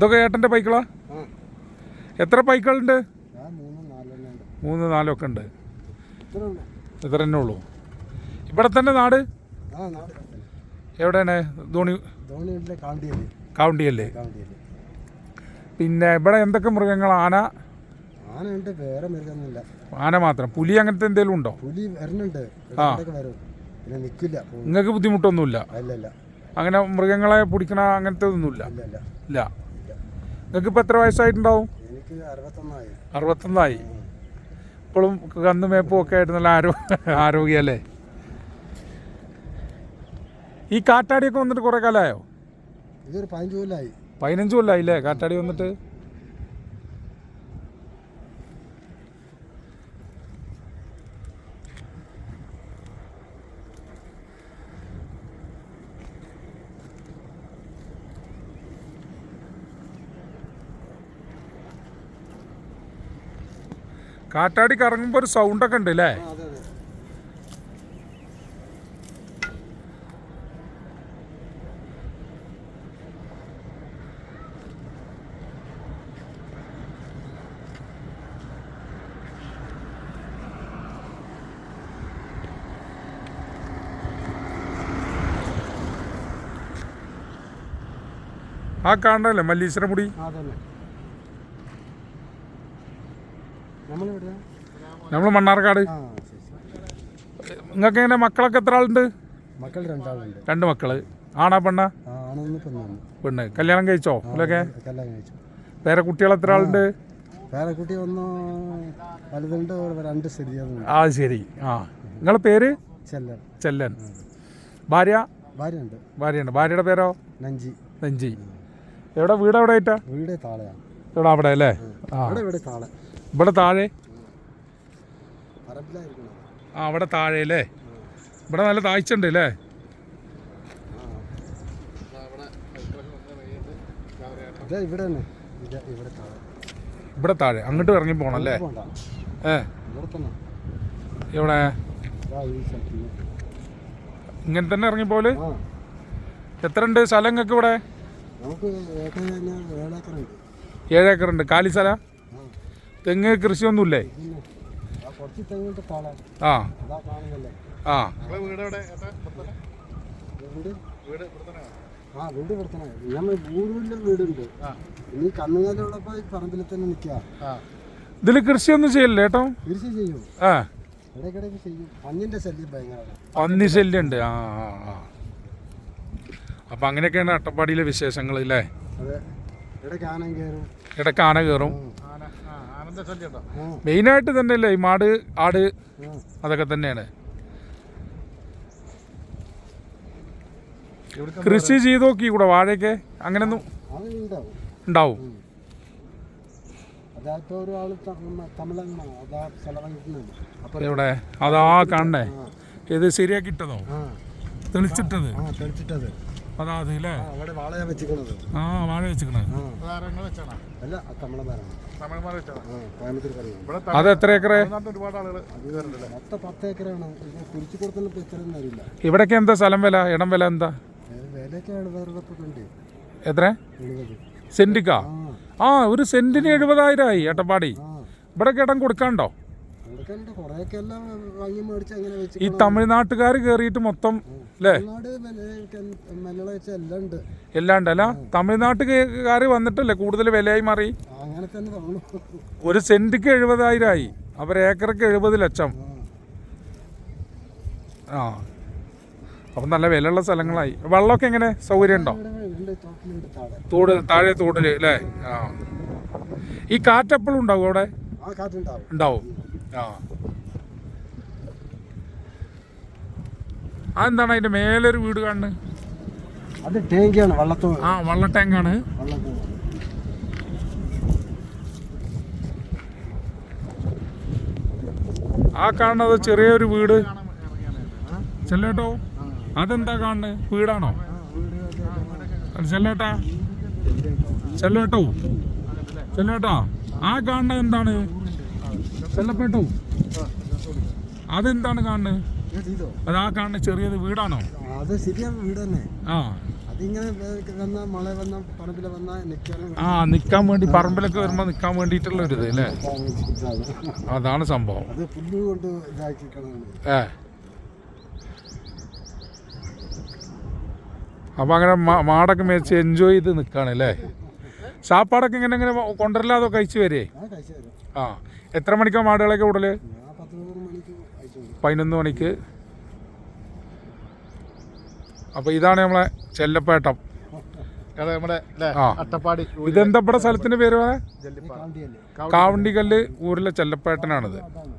ഇതൊക്കെ ഏട്ടൻ്റെ ബൈക്കുകളാ? എത്ര ബൈക്കുകളുണ്ട്? 3, 4 ഒക്കെ ഉണ്ട്. ഇത്ര തന്നെ ഉള്ളൂ. ഇവിടെ തന്നെ നാട് എവിടെയാണ്? കാവണ്ടിയല്ലേ? പിന്നെ ഇവിടെ എന്തൊക്കെ മൃഗങ്ങൾ? ആന വേറെ മൃഗമൊന്നുമില്ല. ആന മാത്രം. പുലി അങ്ങനത്തെ എന്തെങ്കിലും ഉണ്ടോ? പുലി വരുന്നുണ്ട്. നിങ്ങൾക്ക് ബുദ്ധിമുട്ടൊന്നുമില്ല? അങ്ങനെ മൃഗങ്ങളെ പിടിക്കണ അങ്ങനത്തെ ഒന്നുമില്ല? ഇല്ല. നിങ്ങൾക്ക് ഇപ്പം എത്ര വയസ്സായിട്ടുണ്ടാവും? 61. ഇപ്പോഴും കന്ന് മേപ്പും ഒക്കെ ആയിട്ട് നല്ല ആരോഗ്യമല്ലേ? ഈ കാറ്റാടിയൊക്കെ വന്നിട്ട് കുറേ കാലമായോ? ഇതൊരു 15 കൊല്ലമായി. 15 കൊല്ലമായില്ലേ കാറ്റാടി വന്നിട്ട്? കാറ്റാടി കറങ്ങുമ്പോൾ ഒരു സൗണ്ടൊക്കെ ഉണ്ട് അല്ലേ? ആ കാണണല്ലേ മല്ലീശ്വരമുടി? നമ്മൾ മണ്ണാർക്കാട്. നിങ്ങൾക്ക് എങ്ങനെ മക്കളൊക്കെ എത്ര ആളുണ്ട്? മക്കൾ 2 ആളുണ്ട്. 2 മക്കള്. ആണാ പെണ്ണാ? പെണ്ണ്. കല്യാണം കഴിച്ചോ? ഇല്ലൊക്കെ വേറെ കുട്ടികൾ എത്ര ആളുണ്ട്? കുട്ടി ഒന്ന് വലുതുണ്ട്, 2 ചെറിയതുണ്ട്. ആ ശരി. ആ നിങ്ങളെ പേര്? ചെല്ലൻ. ഭാര്യയുണ്ട്. ഭാര്യയുടെ പേരോ? നഞ്ചി. എവിടെ വീട്? എവിടെ ആയിട്ടാ വീട്? താഴെയാണ്. ഇവിടെ അവിടെ അല്ലേ? ഇവിടെ താഴെ. ആ അവിടെ താഴെ അല്ലേ? ഇവിടെ നല്ല താഴ്ച ഉണ്ട് അല്ലേ? ഇവിടെ താഴെ അങ്ങോട്ട് ഇറങ്ങി പോണല്ലേ? എവിടെ? ഇങ്ങനെ തന്നെ ഇറങ്ങി പോലെ? എത്ര ഉണ്ട് സ്ഥലം നിങ്ങൾക്ക് ഇവിടെ? 7 ഏക്കറുണ്ട്. കാലി സ്ഥലം? തെങ്ങ് കൃഷിയൊന്നുമില്ലേ? ആ ആ ഇതില് കൃഷിയൊന്നും ചെയ്യല്ലേ ഏട്ടോ? കൃഷി ചെയ്യും. ആ പന്നി ശല്യം ഉണ്ട്. ആ ആ അപ്പൊ അങ്ങനെയൊക്കെയാണ് അട്ടപ്പാടിയിലെ വിശേഷങ്ങൾ അല്ലേ? ഇടയ്ക്ക് ആന കയറും. മെയിനായിട്ട് തന്നെ അല്ലേ ഈ മാട്, ആട്, അതൊക്കെ തന്നെയാണ്. കൃഷി ചെയ്ത് നോക്കി കൂടെ വാഴയൊക്കെ അങ്ങനെയൊന്നും ഉണ്ടാവും. എവിടെ? അതാ കാണണേ. ഇത് ശരിയാക്കിയിട്ടതോ? തെളിച്ചിട്ടത്? അതാ അത് അല്ലേ? ആ വാഴ വെച്ചിക്കണത്. അത് എത്ര ഏക്കറേ? ഇവിടൊക്കെ എന്താ സ്ഥലം വില, ഇടം വില എന്താ? എത്ര സെന്റിക്കാ? ആ ഒരു സെന്റിന് 70,000 ആയി അട്ടപ്പാടി. ഇവിടെ ഇടം കൊടുക്കാണ്ടോ? ഈ തമിഴ്നാട്ടുകാർ കേറിയിട്ട് മൊത്തം അല്ലേ? എല്ലാം ഉണ്ടല്ല. തമിഴ്നാട്ടുകാർ വന്നിട്ടല്ലേ കൂടുതൽ വിലയായി മാറി. ഒരു സെന്റിക്ക് 70,000 ആയി. അവർ ഏക്കർക്ക് 70 ലക്ഷം. ആ അപ്പം നല്ല വിലയുള്ള സ്ഥലങ്ങളായി. വെള്ളമൊക്കെ എങ്ങനെ സൗകര്യം ഉണ്ടോ? താഴെ തോടില് അല്ലേ? ആ ഈ കാറ്റെപ്പോഴും ഉണ്ടാവും അവിടെ? ഉണ്ടാവും. ആ അതെന്താണ് അതിന്റെ മേലൊരു വീട് കാണുന്നത്? അത് ടാങ്കാണ്, വെള്ളത്തോട്. ആ വെള്ള ടാങ്കാണ്. ആ കാണുന്നത് ചെറിയൊരു വീട് ചെല്ലേട്ടോ. അതെന്താ കാണുന്നത്? വീടാണോ? ചെല്ലേട്ടാ ആ കാണുന്നത് എന്താണ്? ചെല്ലപ്പെട്ടോ അതെന്താണ് കാണുന്നത്? അത് ആ കാണുന്ന ചെറിയത് വീടാണോ? അത് ശരിയാ വീട് തന്നെ. ആ അത് ഇതിങ്ങനെ വന്നാൽ മഴ വന്നാൽ പറമ്പിൽ വന്നാൽ നിൽക്കാനും ആ നിൽക്കാൻ വേണ്ടി പറമ്പിലൊക്കെ വരുമ്പോൾ നിൽക്കാൻ വേണ്ടിയിട്ടുള്ള ഒരു ഇത് അല്ലേ? അതാണ് സംഭവം. അത് പുല്ല് കൊണ്ട് ഇതാക്കി കളയാണ്. അപ്പം അങ്ങനെ മാടൊക്കെ മേടിച്ച് എൻജോയ് ചെയ്ത് നിൽക്കുകയാണ് അല്ലേ? സാപ്പാടൊക്കെ ഇങ്ങനെ ഇങ്ങനെ കൊണ്ടുവരില്ലാതോ കഴിച്ച് വരേ? കഴിച്ചു തരാം. ആ എത്ര മണിക്കാണ് മാടുകളൊക്കെ വിടല്? ഞാൻ 10-11 മണിക്ക് അയച്ചു കൊടുക്കും. 11 മണിക്ക്. അപ്പോൾ ഇതാണ് നമ്മളെ ചെല്ലപ്പേട്ടം. നമ്മുടെ ആ അട്ടപ്പാടി ഇതെന്താ ഇവിടെ സ്ഥലത്തിൻ്റെ പേര് പറയാ? കാവണ്ടിയല്ലേ? കാവണ്ടിക്കല്ല് ഊരിലെ ചെല്ലപ്പേട്ടനാണിത്. അതാണ്.